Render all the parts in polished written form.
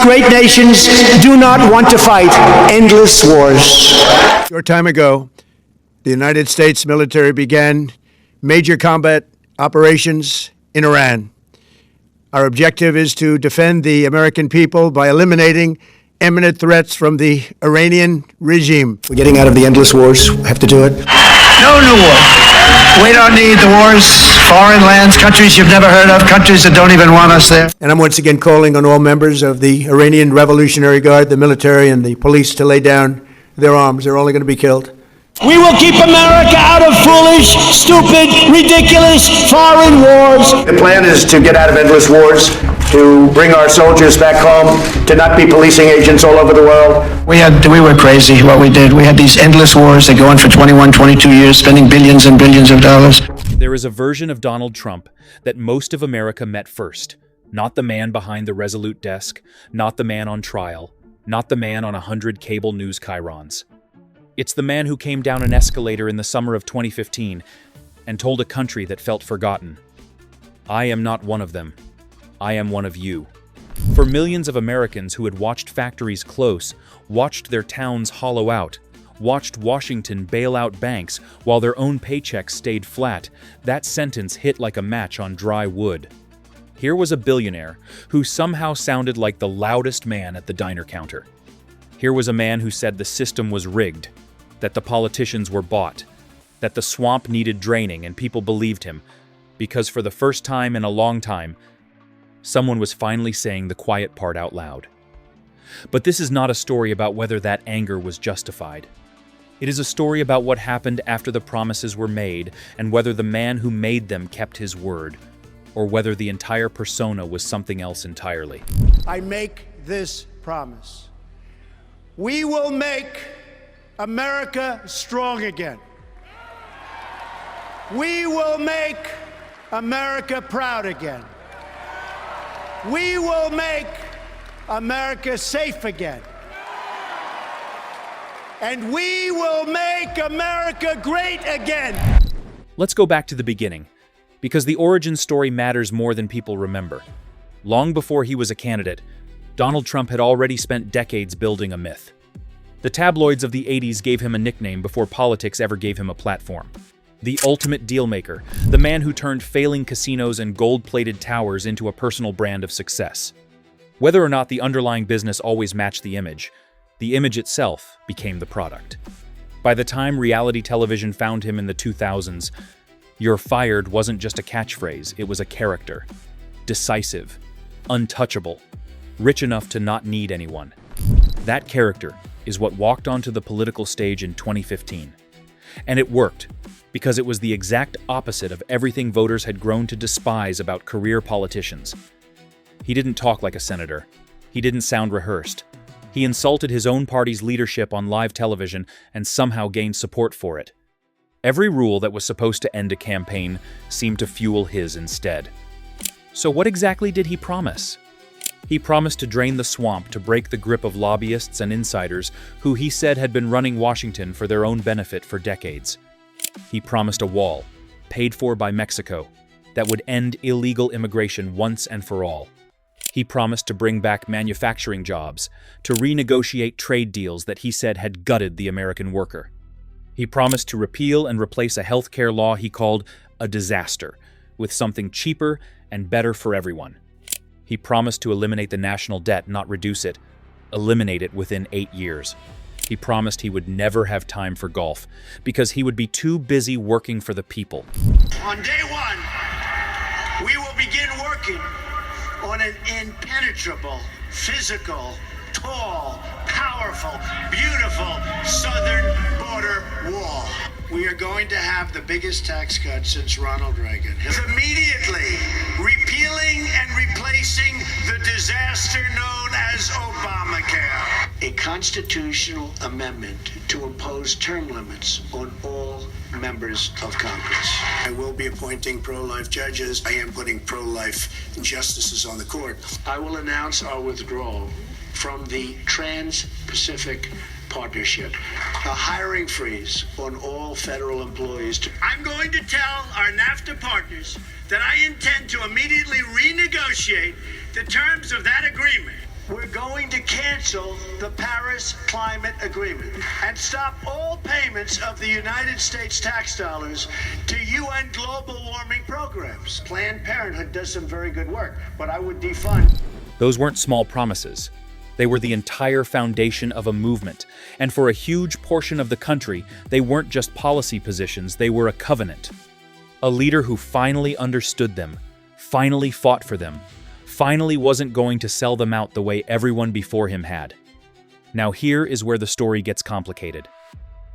great nations do not want to fight endless wars. A short time ago, the United States military began major combat operations in Iran. Our objective is to defend the American people by eliminating imminent threats from the Iranian regime. We're getting out of the endless wars. We have to do it. No new war. We don't need the wars. Foreign lands, countries you've never heard of, countries that don't even want us there. And I'm once again calling on all members of the Iranian Revolutionary Guard, the military, and the police to lay down their arms. They're only going to be killed. We will keep America out of foolish, stupid, ridiculous foreign wars. The plan is to get out of endless wars, to bring our soldiers back home, to not be policing agents all over the world. We were crazy what we did. We had these endless wars that go on for 21, 22 years, spending billions and billions of dollars. There is a version of Donald Trump that most of America met first. Not the man behind the Resolute desk, not the man on trial, not the man on 100 cable news chyrons. It's the man who came down an escalator in the summer of 2015 and told a country that felt forgotten, "I am not one of them. I am one of you." For millions of Americans who had watched factories close, watched their towns hollow out, watched Washington bail out banks while their own paychecks stayed flat, that sentence hit like a match on dry wood. Here was a billionaire who somehow sounded like the loudest man at the diner counter. Here was a man who said the system was rigged, that the politicians were bought, that the swamp needed draining, and people believed him, because for the first time in a long time, someone was finally saying the quiet part out loud. But this is not a story about whether that anger was justified. It is a story about what happened after the promises were made, and whether the man who made them kept his word, or whether the entire persona was something else entirely. I make this promise. We will make America strong again. We will make America proud again. We will make America safe again. And we will make America great again. Let's go back to the beginning, because the origin story matters more than people remember. Long before he was a candidate, Donald Trump had already spent decades building a myth. The tabloids of the 80s gave him a nickname before politics ever gave him a platform. The ultimate dealmaker, the man who turned failing casinos and gold-plated towers into a personal brand of success. Whether or not the underlying business always matched the image itself became the product. By the time reality television found him in the 2000s, "You're fired" wasn't just a catchphrase, it was a character. Decisive, untouchable, rich enough to not need anyone. That character is what walked onto the political stage in 2015. And it worked, because it was the exact opposite of everything voters had grown to despise about career politicians. He didn't talk like a senator. He didn't sound rehearsed. He insulted his own party's leadership on live television and somehow gained support for it. Every rule that was supposed to end a campaign seemed to fuel his instead. So what exactly did he promise? He promised to drain the swamp to break the grip of lobbyists and insiders who he said had been running Washington for their own benefit for decades. He promised a wall, paid for by Mexico, that would end illegal immigration once and for all. He promised to bring back manufacturing jobs, to renegotiate trade deals that he said had gutted the American worker. He promised to repeal and replace a healthcare law he called a disaster, with something cheaper and better for everyone. He promised to eliminate the national debt, not reduce it, eliminate it within 8 years. He promised he would never have time for golf, because he would be too busy working for the people. On day one, we will begin working on an impenetrable, physical, tall, powerful, beautiful southern border wall. We are going to have the biggest tax cut since Ronald Reagan. Immediately repealing and replacing the disaster known as Obamacare. A constitutional amendment to impose term limits on all members of Congress. I will be appointing pro-life judges. I am putting pro-life justices on the court. I will announce our withdrawal from the Trans-Pacific Partnership, a hiring freeze on all federal employees. I'm going to tell our NAFTA partners that I intend to immediately renegotiate the terms of that agreement we're going to cancel the Paris Climate Agreement and stop all payments of the United States tax dollars to UN global warming programs. Planned Parenthood does some very good work, but I would defund. Those weren't small promises. They were the entire foundation of a movement. And for a huge portion of the country, they weren't just policy positions, they were a covenant. A leader who finally understood them, finally fought for them, finally wasn't going to sell them out the way everyone before him had. Now here is where the story gets complicated.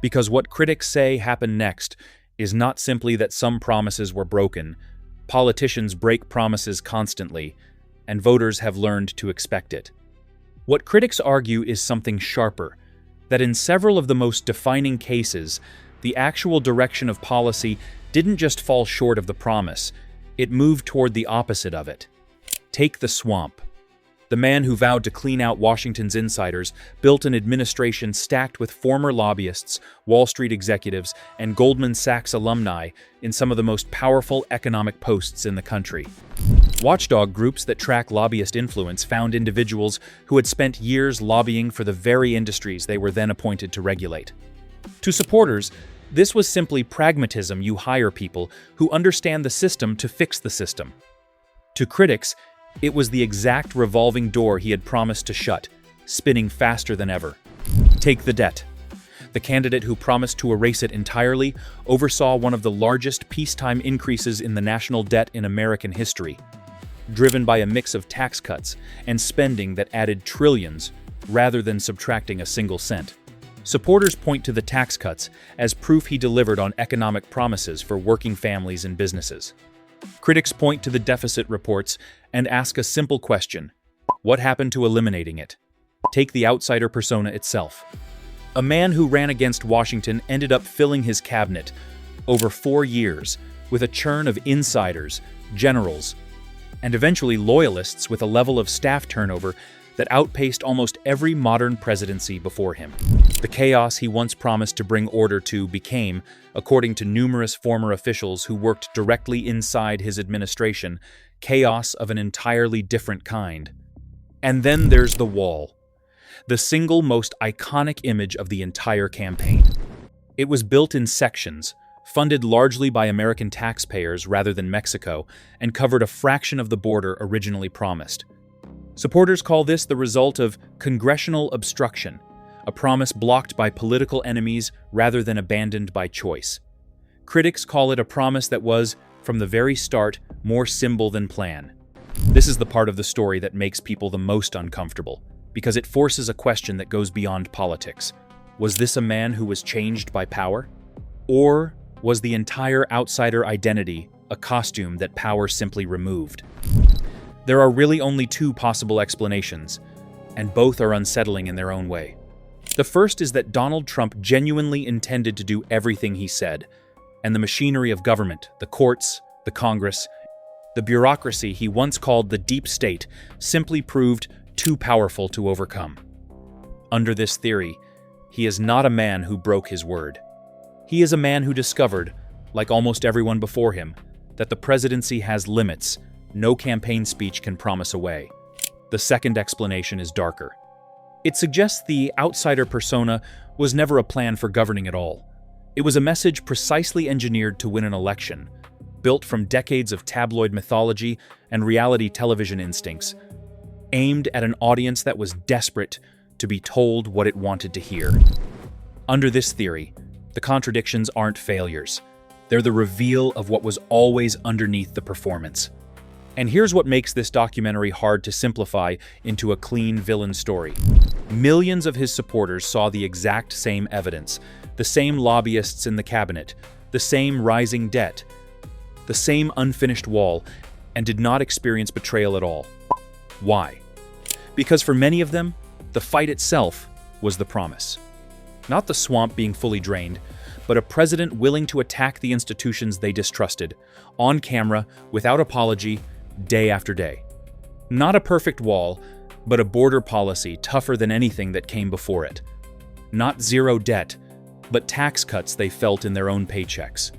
Because what critics say happened next is not simply that some promises were broken. Politicians break promises constantly, and voters have learned to expect it. What critics argue is something sharper, that in several of the most defining cases, the actual direction of policy didn't just fall short of the promise, it moved toward the opposite of it. Take the swamp. The man who vowed to clean out Washington's insiders built an administration stacked with former lobbyists, Wall Street executives, and Goldman Sachs alumni in some of the most powerful economic posts in the country. Watchdog groups that track lobbyist influence found individuals who had spent years lobbying for the very industries they were then appointed to regulate. To supporters, this was simply pragmatism. You hire people who understand the system to fix the system. To critics, it was the exact revolving door he had promised to shut, spinning faster than ever. Take the debt. The candidate who promised to erase it entirely oversaw one of the largest peacetime increases in the national debt in American history, driven by a mix of tax cuts and spending that added trillions rather than subtracting a single cent. Supporters point to the tax cuts as proof he delivered on economic promises for working families and businesses. Critics point to the deficit reports and ask a simple question: what happened to eliminating it? Take the outsider persona itself. A man who ran against Washington ended up filling his cabinet over 4 years with a churn of insiders, generals, and eventually loyalists with a level of staff turnover that outpaced almost every modern presidency before him. The chaos he once promised to bring order to became, according to numerous former officials who worked directly inside his administration, chaos of an entirely different kind. And then there's the wall, the single most iconic image of the entire campaign. It was built in sections, funded largely by American taxpayers rather than Mexico, and covered a fraction of the border originally promised. Supporters call this the result of congressional obstruction, a promise blocked by political enemies rather than abandoned by choice. Critics call it a promise that was, from the very start, more symbol than plan. This is the part of the story that makes people the most uncomfortable, because it forces a question that goes beyond politics. Was this a man who was changed by power? Or was the entire outsider identity a costume that power simply removed? There are really only two possible explanations, and both are unsettling in their own way. The first is that Donald Trump genuinely intended to do everything he said, and the machinery of government, the courts, the Congress, the bureaucracy he once called the deep state, simply proved too powerful to overcome. Under this theory, he is not a man who broke his word. He is a man who discovered, like almost everyone before him, that the presidency has limits no campaign speech can promise away. The second explanation is darker. It suggests the outsider persona was never a plan for governing at all. It was a message precisely engineered to win an election, built from decades of tabloid mythology and reality television instincts, aimed at an audience that was desperate to be told what it wanted to hear. Under this theory, the contradictions aren't failures. They're the reveal of what was always underneath the performance. And here's what makes this documentary hard to simplify into a clean villain story. Millions of his supporters saw the exact same evidence, the same lobbyists in the cabinet, the same rising debt, the same unfinished wall, and did not experience betrayal at all. Why? Because for many of them, the fight itself was the promise. Not the swamp being fully drained, but a president willing to attack the institutions they distrusted, on camera, without apology, day after day. Not a perfect wall, but a border policy tougher than anything that came before it. Not zero debt, but tax cuts they felt in their own paychecks.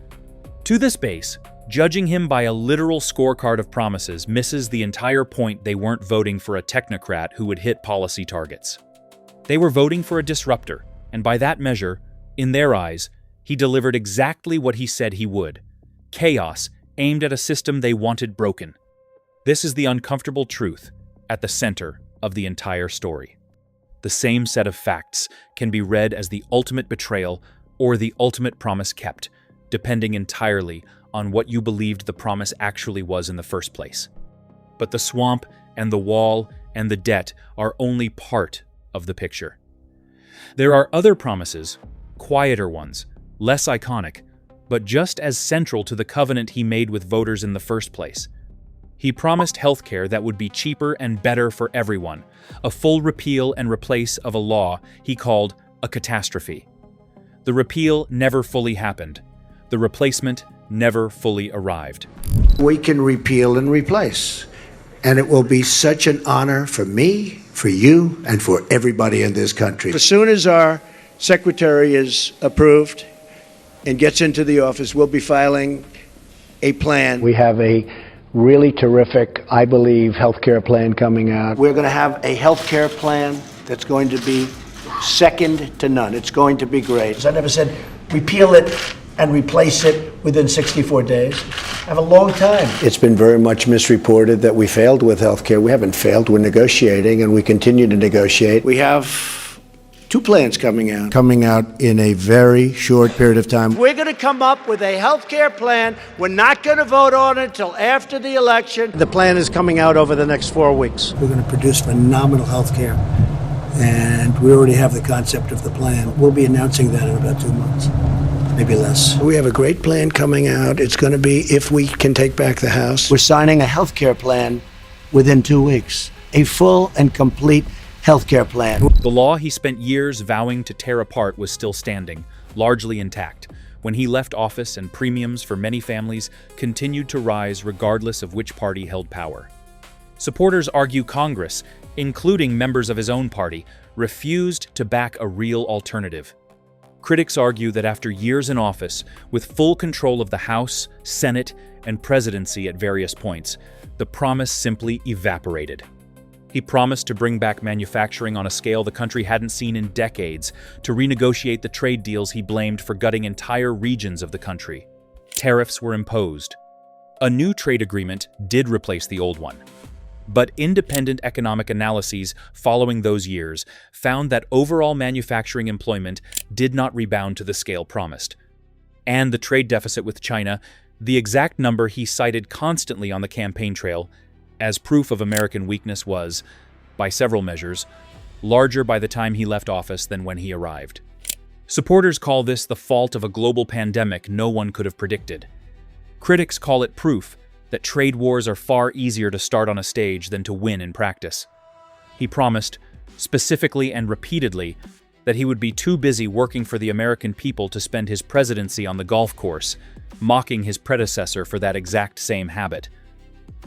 To this base, Judging him by a literal scorecard of promises misses the entire point. They weren't voting for a technocrat who would hit policy targets. They were voting for a disruptor, and by that measure, in their eyes, he delivered exactly what he said he would: chaos aimed at a system they wanted broken. This is the uncomfortable truth at the center of the entire story. The same set of facts can be read as the ultimate betrayal or the ultimate promise kept, depending entirely on what you believed the promise actually was in the first place. But the swamp and the wall and the debt are only part of the picture. There are other promises, quieter ones, less iconic, but just as central to the covenant he made with voters in the first place. He promised healthcare that would be cheaper and better for everyone, a full repeal and replace of a law he called a catastrophe. The repeal never fully happened. The replacement never fully arrived. We can repeal and replace. And it will be such an honor for me, for you, and for everybody in this country. As soon as our secretary is approved and gets into the office, we'll be filing a plan. We have a really terrific, I believe, healthcare plan coming out. We're going to have a healthcare plan that's going to be second to none. It's going to be great. I never said repeal it and replace it within 64 days. I have a long time. It's been very much misreported that we failed with healthcare. We haven't failed. We're negotiating, and we continue to negotiate. We have two plans coming out in a very short period of time. We're going to come up with a healthcare plan. We're not going to vote on it until after the election. The plan is coming out over the next 4 weeks. We're going to produce phenomenal healthcare, and we already have the concept of the plan. We'll be announcing that in about 2 months. Maybe less. We have a great plan coming out. It's going to be if we can take back the House. We're signing a health care plan within 2 weeks. A full and complete health care plan. The law he spent years vowing to tear apart was still standing, largely intact, when he left office, and premiums for many families continued to rise regardless of which party held power. Supporters argue Congress, including members of his own party, refused to back a real alternative. Critics argue that after years in office, with full control of the House, Senate, and presidency at various points, the promise simply evaporated. He promised to bring back manufacturing on a scale the country hadn't seen in decades, to renegotiate the trade deals he blamed for gutting entire regions of the country. Tariffs were imposed. A new trade agreement did replace the old one. But independent economic analyses following those years found that overall manufacturing employment did not rebound to the scale promised. And the trade deficit with China, the exact number he cited constantly on the campaign trail as proof of American weakness, was, by several measures, larger by the time he left office than when he arrived. Supporters call this the fault of a global pandemic no one could have predicted. Critics call it proof that trade wars are far easier to start on a stage than to win in practice. He promised, specifically and repeatedly, that he would be too busy working for the American people to spend his presidency on the golf course, mocking his predecessor for that exact same habit.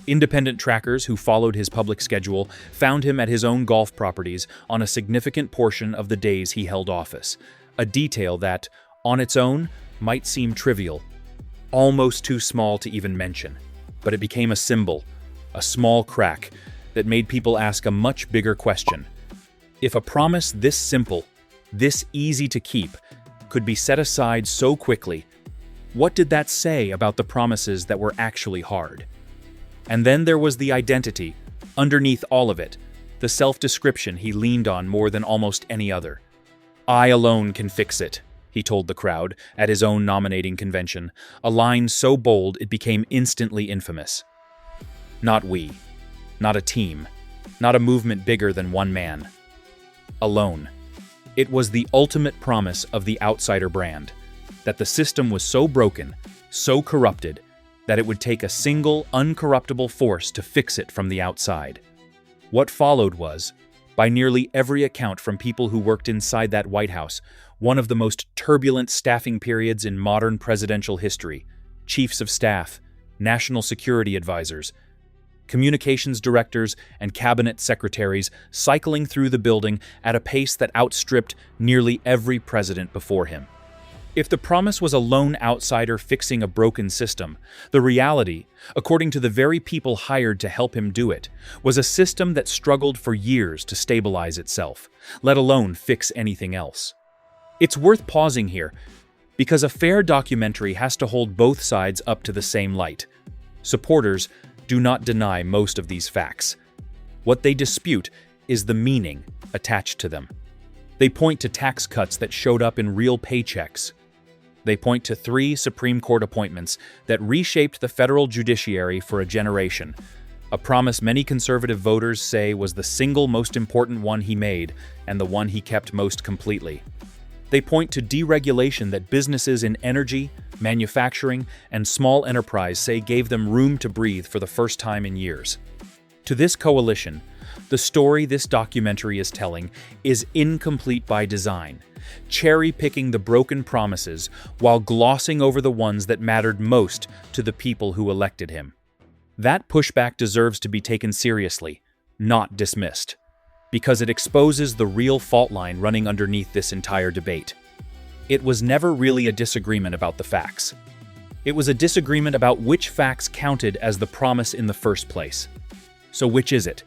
Independent trackers who followed his public schedule found him at his own golf properties on a significant portion of the days he held office, a detail that, on its own, might seem trivial, almost too small to even mention. But it became a symbol, a small crack, that made people ask a much bigger question. If a promise this simple, this easy to keep, could be set aside so quickly, what did that say about the promises that were actually hard? And then there was the identity, underneath all of it, the self-description he leaned on more than almost any other. "I alone can fix it," he told the crowd at his own nominating convention, a line so bold it became instantly infamous. Not we, not a team, not a movement bigger than one man. Alone. It was the ultimate promise of the outsider brand, that the system was so broken, so corrupted, that it would take a single, uncorruptible force to fix it from the outside. What followed was, by nearly every account from people who worked inside that White House, one of the most turbulent staffing periods in modern presidential history. Chiefs of staff, national security advisors, communications directors, and cabinet secretaries cycling through the building at a pace that outstripped nearly every president before him. If the promise was a lone outsider fixing a broken system, the reality, according to the very people hired to help him do it, was a system that struggled for years to stabilize itself, let alone fix anything else. It's worth pausing here, because a fair documentary has to hold both sides up to the same light. Supporters do not deny most of these facts. What they dispute is the meaning attached to them. They point to tax cuts that showed up in real paychecks. They point to 3 Supreme Court appointments that reshaped the federal judiciary for a generation, a promise many conservative voters say was the single most important one he made and the one he kept most completely. They point to deregulation that businesses in energy, manufacturing, and small enterprise say gave them room to breathe for the first time in years. To this coalition, the story this documentary is telling is incomplete by design, cherry-picking the broken promises while glossing over the ones that mattered most to the people who elected him. That pushback deserves to be taken seriously, not dismissed, because it exposes the real fault line running underneath this entire debate. It was never really a disagreement about the facts. It was a disagreement about which facts counted as the promise in the first place. So which is it?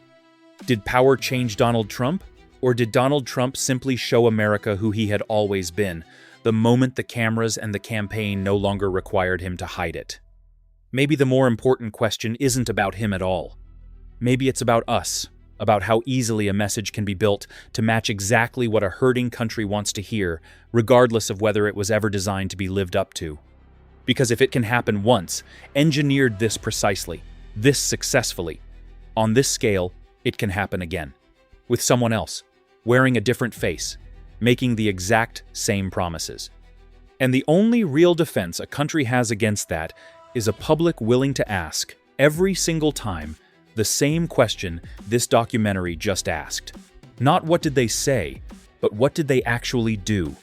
Did power change Donald Trump? Or did Donald Trump simply show America who he had always been, the moment the cameras and the campaign no longer required him to hide it? Maybe the more important question isn't about him at all. Maybe it's about us, about how easily a message can be built to match exactly what a hurting country wants to hear, regardless of whether it was ever designed to be lived up to. Because if it can happen once, engineered this precisely, this successfully, on this scale, it can happen again. With someone else, wearing a different face, making the exact same promises. And the only real defense a country has against that is a public willing to ask, every single time, the same question this documentary just asked. Not what did they say, but what did they actually do?